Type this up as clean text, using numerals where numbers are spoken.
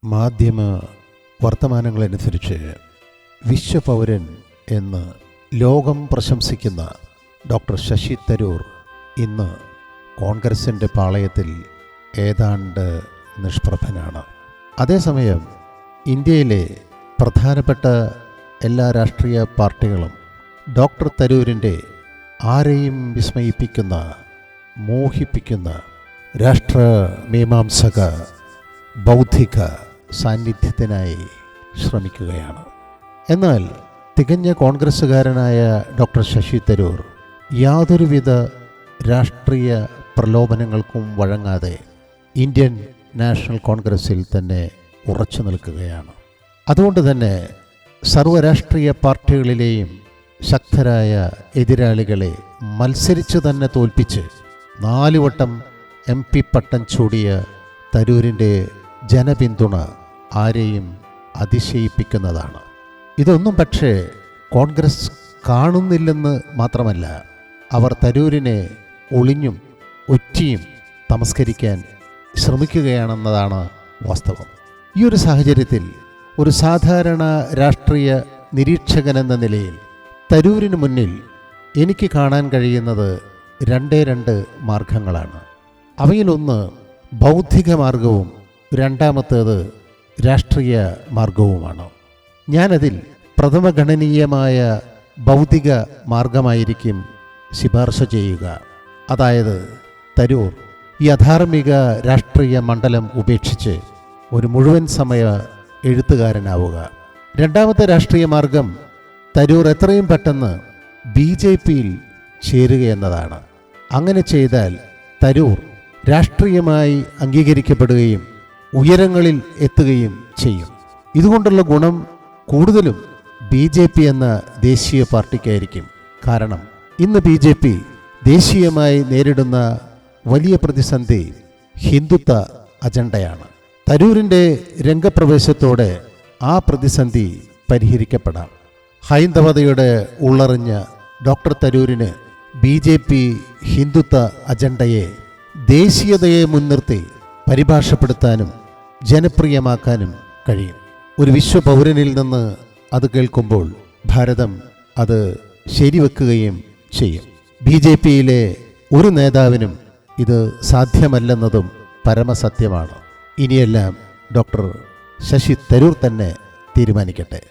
മാധ്യമ വർത്തമാനങ്ങളനുസരിച്ച് വിശ്വപൗരൻ എന്ന് ലോകം പ്രശംസിക്കുന്ന ഡോക്ടർ ശശി തരൂർ ഇന്ന് കോൺഗ്രസിൻ്റെ പാളയത്തിൽ ഏതാണ്ട് നിഷ്പ്രഭനാണ്. അതേസമയം ഇന്ത്യയിലെ പ്രധാനപ്പെട്ട എല്ലാ രാഷ്ട്രീയ പാർട്ടികളും ഡോക്ടർ തരൂരിൻ്റെ ആരെയും വിസ്മയിപ്പിക്കുന്ന, മോഹിപ്പിക്കുന്ന രാഷ്ട്രമീമാംസക ബൗദ്ധിക സാന്നിധ്യത്തിനായി ശ്രമിക്കുകയാണ്. എന്നാൽ തികഞ്ഞ കോൺഗ്രസ്സുകാരനായ ഡോക്ടർ ശശി തരൂർ യാതൊരുവിധ രാഷ്ട്രീയ പ്രലോഭനങ്ങൾക്കും വഴങ്ങാതെ ഇന്ത്യൻ നാഷണൽ കോൺഗ്രസ്സിൽ തന്നെ ഉറച്ചു നിൽക്കുകയാണ്. അതുകൊണ്ട് തന്നെ സർവ്വരാഷ്ട്രീയ പാർട്ടികളിലെയും ശക്തരായ എതിരാളികളെ മത്സരിച്ചു തന്നെ തോൽപ്പിച്ച് 4 വട്ടം MP പട്ടം ചൂടിയ തരൂരിൻ്റെ ജനപിന്തുണ ആരെയും അതിശയിപ്പിക്കുന്നതാണ്. ഇതൊന്നും പക്ഷേ കോൺഗ്രസ് കാണുന്നില്ലെന്ന് മാത്രമല്ല, അവർ തരൂരിനെ ഒളിഞ്ഞും ഒറ്റിയും തമസ്കരിക്കാൻ ശ്രമിക്കുകയാണെന്നതാണ് വാസ്തവം. ഈ ഒരു സാഹചര്യത്തിൽ ഒരു സാധാരണ രാഷ്ട്രീയ നിരീക്ഷകനെന്ന നിലയിൽ തരൂരിന് മുന്നിൽ എനിക്ക് കാണാൻ കഴിയുന്നത് 2 മാർഗങ്ങളാണ്. അവയിലൊന്ന് ബൗദ്ധിക മാർഗവും രണ്ടാമത്തേത് രാഷ്ട്രീയ മാർഗവുമാണ്. ഞാനതിൽ പ്രഥമഗണനീയമായ ബൗദ്ധിക മാർഗമായിരിക്കും ശുപാർശ ചെയ്യുക. അതായത് തരൂർ ഈ അധാർമിക രാഷ്ട്രീയ മണ്ഡലം ഉപേക്ഷിച്ച് ഒരു മുഴുവൻ സമയ എഴുത്തുകാരനാവുക. രണ്ടാമത്തെ രാഷ്ട്രീയ മാർഗം തരൂർ എത്രയും പെട്ടെന്ന് BJPയിൽ ചേരുക എന്നതാണ്. അങ്ങനെ ചെയ്താൽ തരൂർ രാഷ്ട്രീയമായി അംഗീകരിക്കപ്പെടുകയും ഉയരങ്ങളിൽ എത്തുകയും ചെയ്യും. ഇതുകൊണ്ടുള്ള ഗുണം കൂടുതലും BJP എന്ന ദേശീയ പാർട്ടിക്കായിരിക്കും. കാരണം ഇന്ന് BJP ദേശീയമായി നേരിടുന്ന വലിയ പ്രതിസന്ധി ഹിന്ദുത്വ അജണ്ടയാണ്. തരൂരിൻ്റെ രംഗപ്രവേശത്തോടെ ആ പ്രതിസന്ധി പരിഹരിക്കപ്പെടാം. ഹൈന്ദവതയുടെ ഉള്ളറിഞ്ഞ ഡോക്ടർ തരൂരിന് BJP ഹിന്ദുത്വ അജണ്ടയെ ദേശീയതയെ മുൻനിർത്തി പരിഭാഷപ്പെടുത്താനും ജനപ്രിയമാക്കാനും കഴിയും. ഒരു വിശ്വപൗരനിൽ നിന്ന് അത് കേൾക്കുമ്പോൾ ഭാരതം അത് ശരിവെക്കുകയും ചെയ്യും. BJPയിലെ ഒരു നേതാവിനും ഇത് സാധ്യമല്ലെന്നതും പരമസത്യമാണ്. ഇനിയെല്ലാം ഡോക്ടർ ശശി തരൂർ തന്നെ തീരുമാനിക്കട്ടെ.